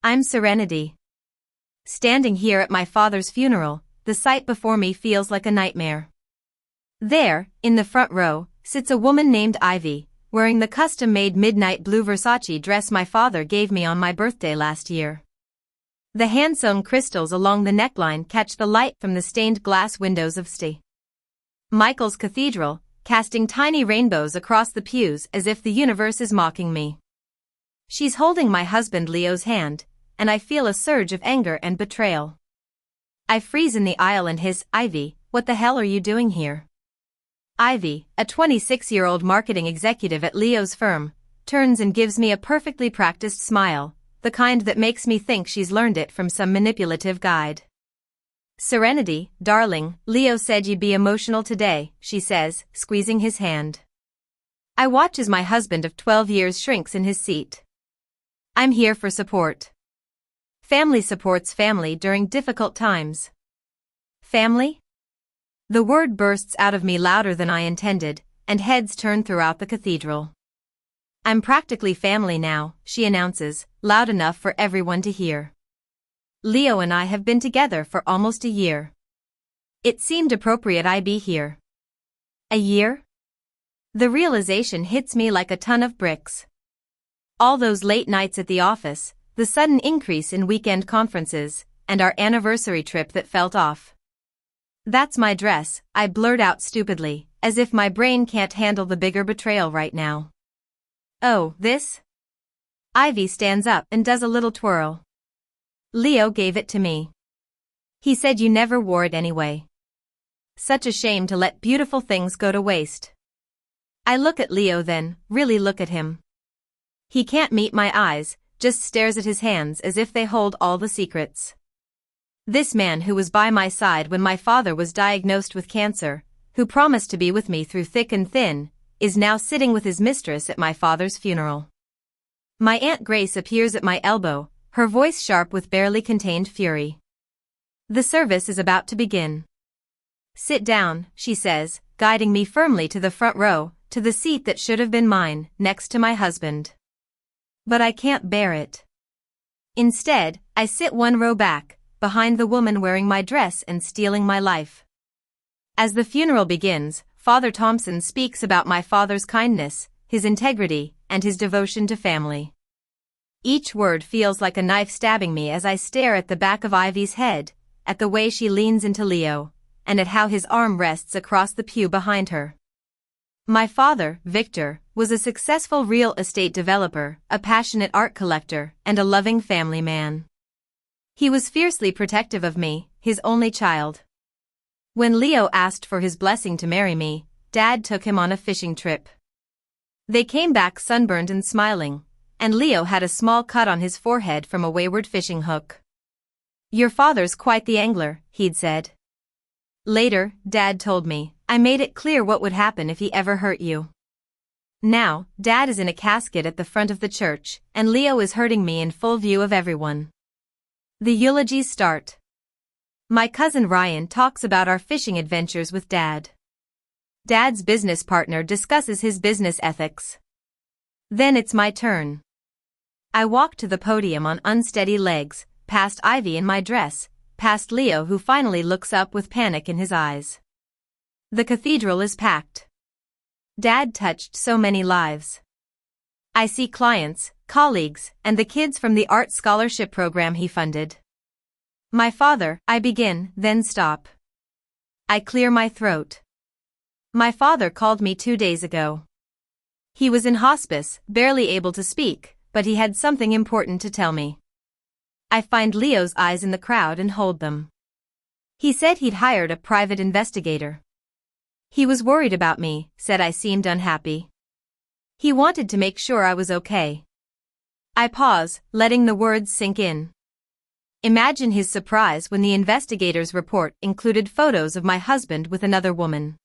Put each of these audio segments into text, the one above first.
I'm Serenity. Standing here at my father's funeral, the sight before me feels like a nightmare. There, in the front row, sits a woman named Ivy, wearing the custom-made midnight blue Versace dress my father gave me on my birthday last year. The hand-sewn crystals along the neckline catch the light from the stained glass windows of St. Michael's Cathedral, casting tiny rainbows across the pews as if the universe is mocking me. She's holding my husband Leo's hand, and I feel a surge of anger and betrayal. I freeze in the aisle and hiss, "Ivy, what the hell are you doing here?" Ivy, a 26-year-old marketing executive at Leo's firm, turns and gives me a perfectly practiced smile, the kind that makes me think she's learned it from some manipulative guide. "Serenity, darling, Leo said you'd be emotional today," she says, squeezing his hand. I watch as my husband of 12 years shrinks in his seat. I'm here for support. Family supports family during difficult times. Family? The word bursts out of me louder than I intended, and heads turn throughout the cathedral. "I'm practically family now," she announces, loud enough for everyone to hear. "Leo and I have been together for almost a year. It seemed appropriate I be here." A year? The realization hits me like a ton of bricks. All those late nights at the office, the sudden increase in weekend conferences, and our anniversary trip that felt off. "That's my dress," I blurt out stupidly, as if my brain can't handle the bigger betrayal right now. "Oh, this?" Ivy stands up and does a little twirl. "Leo gave it to me. He said you never wore it anyway. Such a shame to let beautiful things go to waste." I look at Leo then, really look at him. He can't meet my eyes, just stares at his hands as if they hold all the secrets. This man who was by my side when my father was diagnosed with cancer, who promised to be with me through thick and thin, is now sitting with his mistress at my father's funeral. My Aunt Grace appears at my elbow, her voice sharp with barely contained fury. "The service is about to begin. Sit down," she says, guiding me firmly to the front row, to the seat that should have been mine, next to my husband. But I can't bear it. Instead, I sit one row back, behind the woman wearing my dress and stealing my life. As the funeral begins, Father Thompson speaks about my father's kindness, his integrity, and his devotion to family. Each word feels like a knife stabbing me as I stare at the back of Ivy's head, at the way she leans into Leo, and at how his arm rests across the pew behind her. My father, Victor, was a successful real estate developer, a passionate art collector, and a loving family man. He was fiercely protective of me, his only child. When Leo asked for his blessing to marry me, Dad took him on a fishing trip. They came back sunburned and smiling, and Leo had a small cut on his forehead from a wayward fishing hook. "Your father's quite the angler," he'd said. Later, Dad told me, "I made it clear what would happen if he ever hurt you." Now, Dad is in a casket at the front of the church, and Leo is hurting me in full view of everyone. The eulogies start. My cousin Ryan talks about our fishing adventures with Dad. Dad's business partner discusses his business ethics. Then it's my turn. I walk to the podium on unsteady legs, past Ivy in my dress, past Leo who finally looks up with panic in his eyes. The cathedral is packed. Dad touched so many lives. I see clients, colleagues, and the kids from the art scholarship program he funded. "My father," I begin, then stop. I clear my throat. "My father called me 2 days ago. He was in hospice, barely able to speak, but he had something important to tell me." I find Leo's eyes in the crowd and hold them. "He said he'd hired a private investigator. He was worried about me," said I seemed unhappy. "He wanted to make sure I was okay." I pause, letting the words sink in. Imagine his surprise when the investigator's report included photos of my husband with another woman.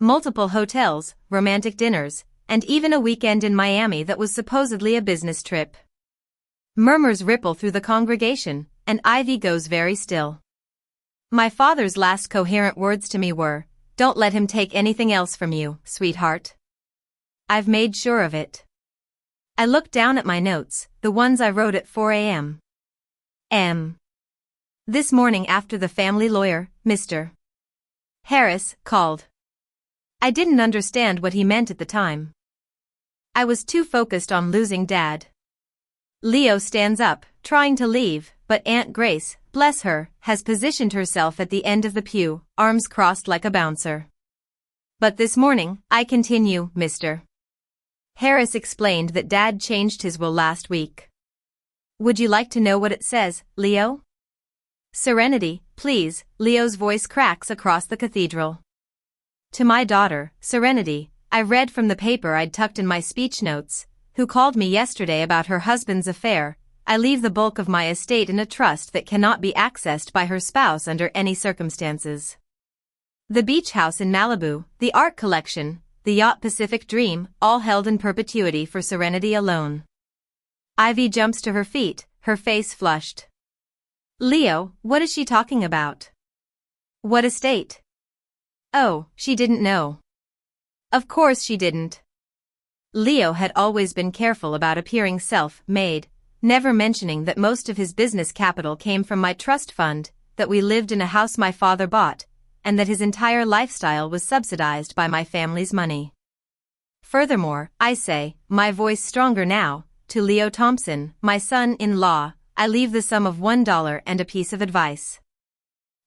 Multiple hotels, romantic dinners, and even a weekend in Miami that was supposedly a business trip. Murmurs ripple through the congregation, and Ivy goes very still. My father's last coherent words to me were, "Don't let him take anything else from you, sweetheart. I've made sure of it." I looked down at my notes, the ones I wrote at 4 a.m. This morning after the family lawyer, Mr. Harris, called. I didn't understand what he meant at the time. I was too focused on losing Dad. Leo stands up, trying to leave, but Aunt Grace, bless her, has positioned herself at the end of the pew, arms crossed like a bouncer. But this morning, I continue, Mr. Harris explained that Dad changed his will last week. Would you like to know what it says, Leo? Serenity, please, Leo's voice cracks across the cathedral. To my daughter, Serenity, I read from the paper I'd tucked in my speech notes, who called me yesterday about her husband's affair. I leave the bulk of my estate in a trust that cannot be accessed by her spouse under any circumstances. The beach house in Malibu, the art collection, the yacht Pacific Dream, all held in perpetuity for Serenity alone. Ivy jumps to her feet, her face flushed. Leo, what is she talking about? What estate? Oh, she didn't know. Of course she didn't. Leo had always been careful about appearing self-made, never mentioning that most of his business capital came from my trust fund, that we lived in a house my father bought, and that his entire lifestyle was subsidized by my family's money. Furthermore, I say, my voice stronger now, to Leo Thompson, my son-in-law, I leave the sum of $1 and a piece of advice.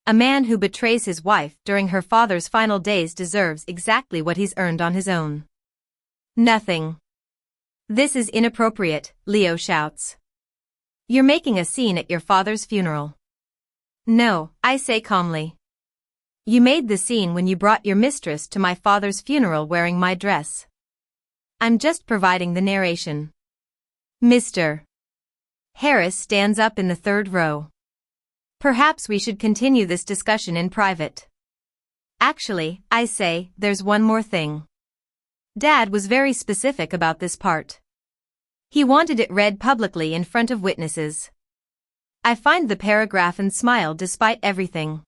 A man who betrays his wife during her father's final days deserves exactly what he's earned on his own. Nothing. This is inappropriate, Leo shouts. You're making a scene at your father's funeral. No, I say calmly. You made the scene when you brought your mistress to my father's funeral wearing my dress. I'm just providing the narration. Mr. Harris stands up in the third row. Perhaps we should continue this discussion in private. Actually, I say, there's one more thing. Dad was very specific about this part. He wanted it read publicly in front of witnesses. I find the paragraph and smile despite everything.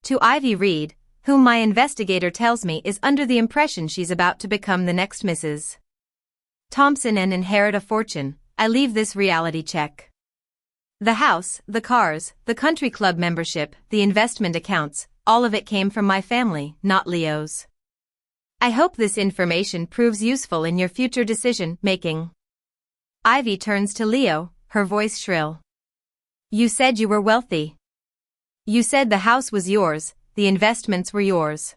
To Ivy Reed, whom my investigator tells me is under the impression she's about to become the next Mrs. Thompson and inherit a fortune, I leave this reality check. The house, the cars, the country club membership, the investment accounts, all of it came from my family, not Leo's. I hope this information proves useful in your future decision-making. Ivy turns to Leo, her voice shrill. You said you were wealthy. You said the house was yours, the investments were yours.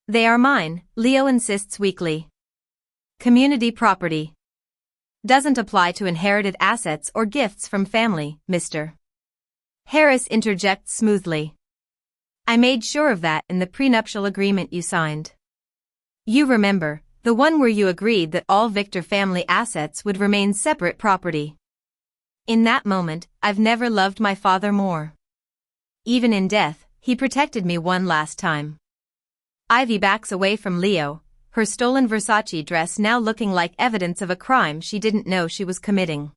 They are mine, Leo insists weakly. Community property. Doesn't apply to inherited assets or gifts from family, Mr. Harris interjects smoothly. I made sure of that in the prenuptial agreement you signed. You remember, the one where you agreed that all Victor family assets would remain separate property. In that moment, I've never loved my father more. Even in death, he protected me one last time. Ivy backs away from Leo, her stolen Versace dress now looking like evidence of a crime she didn't know she was committing.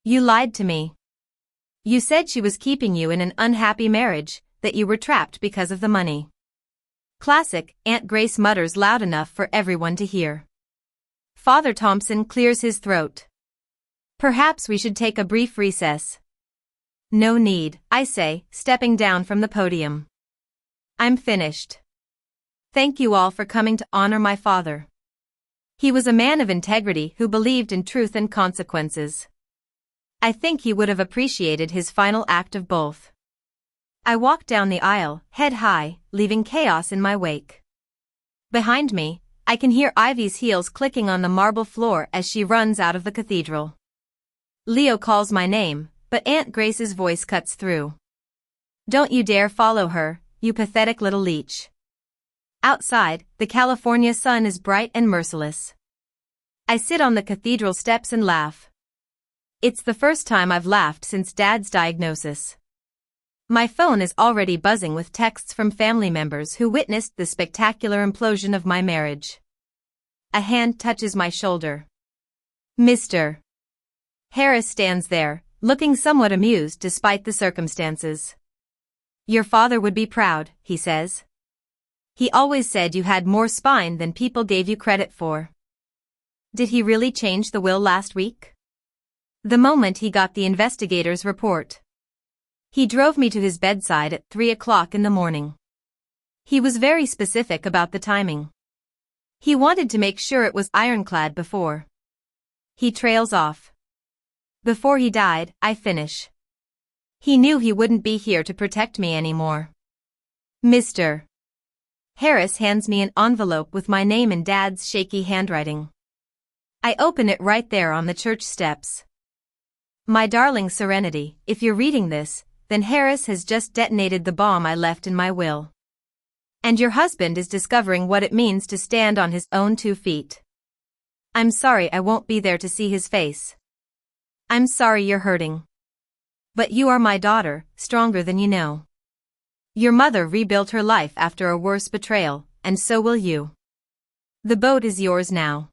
You lied to me. You said she was keeping you in an unhappy marriage, that you were trapped because of the money. Classic, Aunt Grace mutters loud enough for everyone to hear. Father Thompson clears his throat. Perhaps we should take a brief recess. No need, I say, stepping down from the podium. I'm finished. Thank you all for coming to honor my father. He was a man of integrity who believed in truth and consequences. I think he would have appreciated his final act of both. I walk down the aisle, head high, leaving chaos in my wake. Behind me, I can hear Ivy's heels clicking on the marble floor as she runs out of the cathedral. Leo calls my name, but Aunt Grace's voice cuts through. Don't you dare follow her, you pathetic little leech. Outside, the California sun is bright and merciless. I sit on the cathedral steps and laugh. It's the first time I've laughed since Dad's diagnosis. My phone is already buzzing with texts from family members who witnessed the spectacular implosion of my marriage. A hand touches my shoulder. Mr. Harris stands there, looking somewhat amused despite the circumstances. Your father would be proud, he says. He always said you had more spine than people gave you credit for. Did he really change the will last week? The moment he got the investigator's report. He drove me to his bedside at 3 o'clock in the morning. He was very specific about the timing. He wanted to make sure it was ironclad before he trails off. Before he died, I finish. He knew he wouldn't be here to protect me anymore. Mr. Harris hands me an envelope with my name in Dad's shaky handwriting. I open it right there on the church steps. My darling Serenity, if you're reading this, then Harris has just detonated the bomb I left in my will. And your husband is discovering what it means to stand on his own 2 feet. I'm sorry I won't be there to see his face. I'm sorry you're hurting. But you are my daughter, stronger than you know. Your mother rebuilt her life after a worse betrayal, and so will you. The boat is yours now.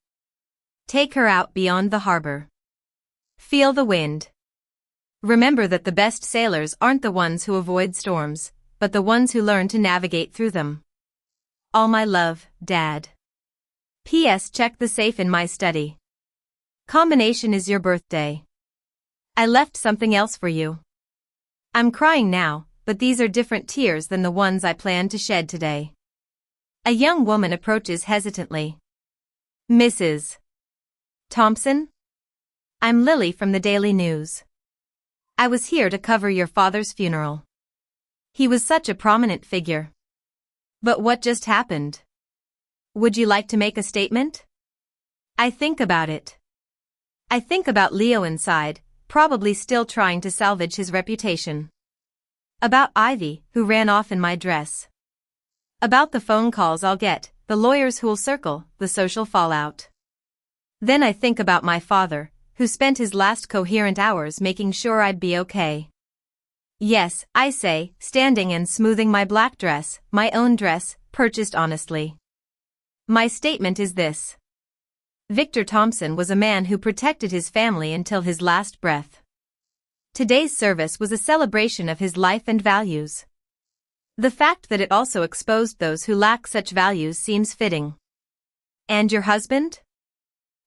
Take her out beyond the harbor. Feel the wind. Remember that the best sailors aren't the ones who avoid storms, but the ones who learn to navigate through them. All my love, Dad. P.S. Check the safe in my study. Combination is your birthday. I left something else for you. I'm crying now, but these are different tears than the ones I planned to shed today. A young woman approaches hesitantly. Mrs. Thompson? I'm Lily from the Daily News. I was here to cover your father's funeral. He was such a prominent figure. But what just happened? Would you like to make a statement? I think about it. I think about Leo inside, probably still trying to salvage his reputation. About Ivy, who ran off in my dress. About the phone calls I'll get, the lawyers who'll circle, the social fallout. Then I think about my father, who spent his last coherent hours making sure I'd be okay. Yes, I say, standing and smoothing my black dress, my own dress, purchased honestly. My statement is this. Victor Thompson was a man who protected his family until his last breath. Today's service was a celebration of his life and values. The fact that it also exposed those who lack such values seems fitting. And your husband?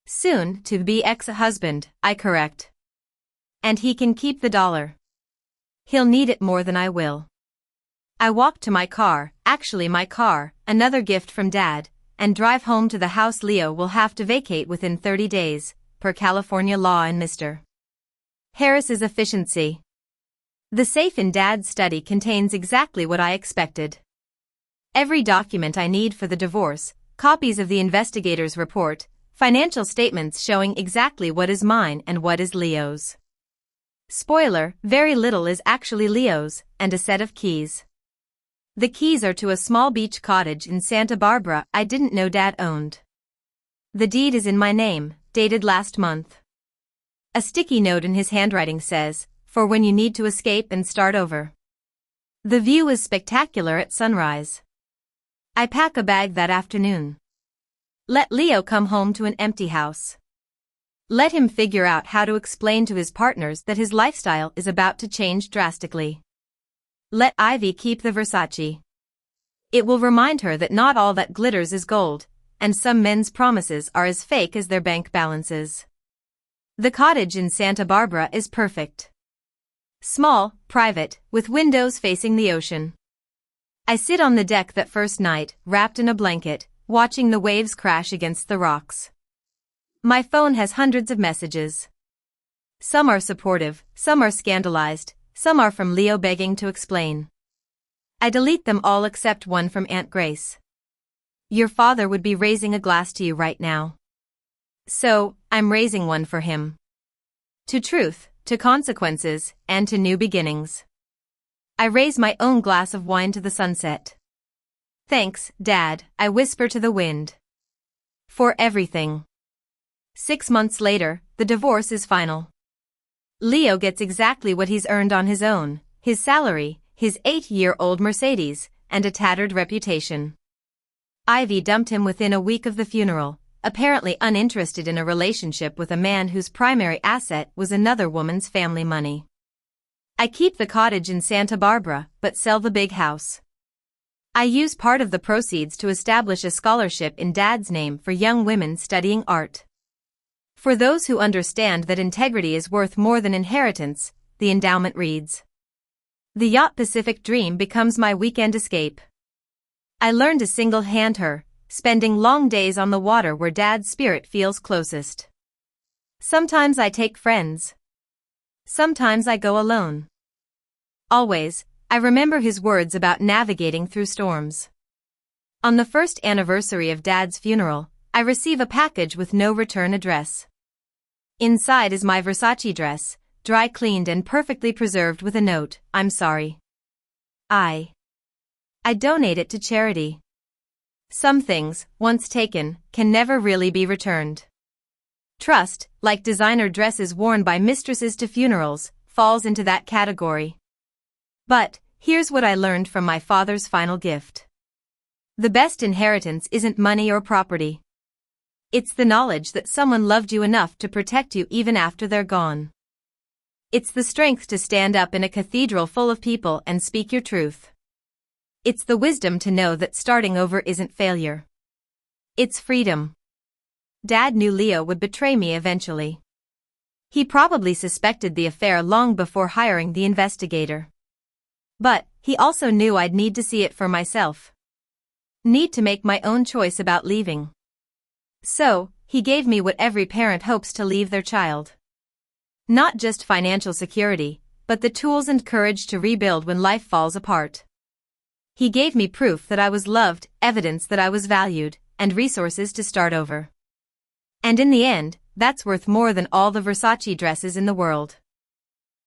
Soon to be ex-husband, I correct. And he can keep the dollar. He'll need it more than I will. I walk to my car, actually my car, another gift from Dad, and drive home to the house Leo will have to vacate within 30 days, per California law and Mr. Harris's efficiency. The safe in Dad's study contains exactly what I expected. Every document I need for the divorce, copies of the investigator's report, financial statements showing exactly what is mine and what is Leo's. Spoiler, very little is actually Leo's, and a set of keys. The keys are to a small beach cottage in Santa Barbara I didn't know Dad owned. The deed is in my name, dated last month. A sticky note in his handwriting says, for when you need to escape and start over. The view is spectacular at sunrise. I pack a bag that afternoon. Let Leo come home to an empty house. Let him figure out how to explain to his partners that his lifestyle is about to change drastically. Let Ivy keep the Versace. It will remind her that not all that glitters is gold, and some men's promises are as fake as their bank balances. The cottage in Santa Barbara is perfect. Small, private, with windows facing the ocean. I sit on the deck that first night, wrapped in a blanket, watching the waves crash against the rocks. My phone has hundreds of messages. Some are supportive, some are scandalized, some are from Leo begging to explain. I delete them all except one from Aunt Grace. Your father would be raising a glass to you right now. So, I'm raising one for him. To truth, to consequences, and to new beginnings. I raise my own glass of wine to the sunset. Thanks, Dad, I whisper to the wind. For everything. 6 months later, the divorce is final. Leo gets exactly what he's earned on his own, his salary, his 8-year-old Mercedes, and a tattered reputation. Ivy dumped him within a week of the funeral, apparently uninterested in a relationship with a man whose primary asset was another woman's family money. I keep the cottage in Santa Barbara, but sell the big house. I use part of the proceeds to establish a scholarship in Dad's name for young women studying art. For those who understand that integrity is worth more than inheritance, the endowment reads. The yacht Pacific Dream becomes my weekend escape. I learn to single-hand her, spending long days on the water where Dad's spirit feels closest. Sometimes I take friends. Sometimes I go alone. Always, I remember his words about navigating through storms. On the first anniversary of Dad's funeral, I receive a package with no return address. Inside is my Versace dress, dry cleaned and perfectly preserved with a note, "I'm sorry. I donate it to charity." Some things, once taken, can never really be returned. Trust, like designer dresses worn by mistresses to funerals, falls into that category. But, here's what I learned from my father's final gift. The best inheritance isn't money or property. It's the knowledge that someone loved you enough to protect you even after they're gone. It's the strength to stand up in a cathedral full of people and speak your truth. It's the wisdom to know that starting over isn't failure. It's freedom. Dad knew Leo would betray me eventually. He probably suspected the affair long before hiring the investigator. But, he also knew I'd need to see it for myself. Need to make my own choice about leaving. So, he gave me what every parent hopes to leave their child. Not just financial security, but the tools and courage to rebuild when life falls apart. He gave me proof that I was loved, evidence that I was valued, and resources to start over. And in the end, that's worth more than all the Versace dresses in the world.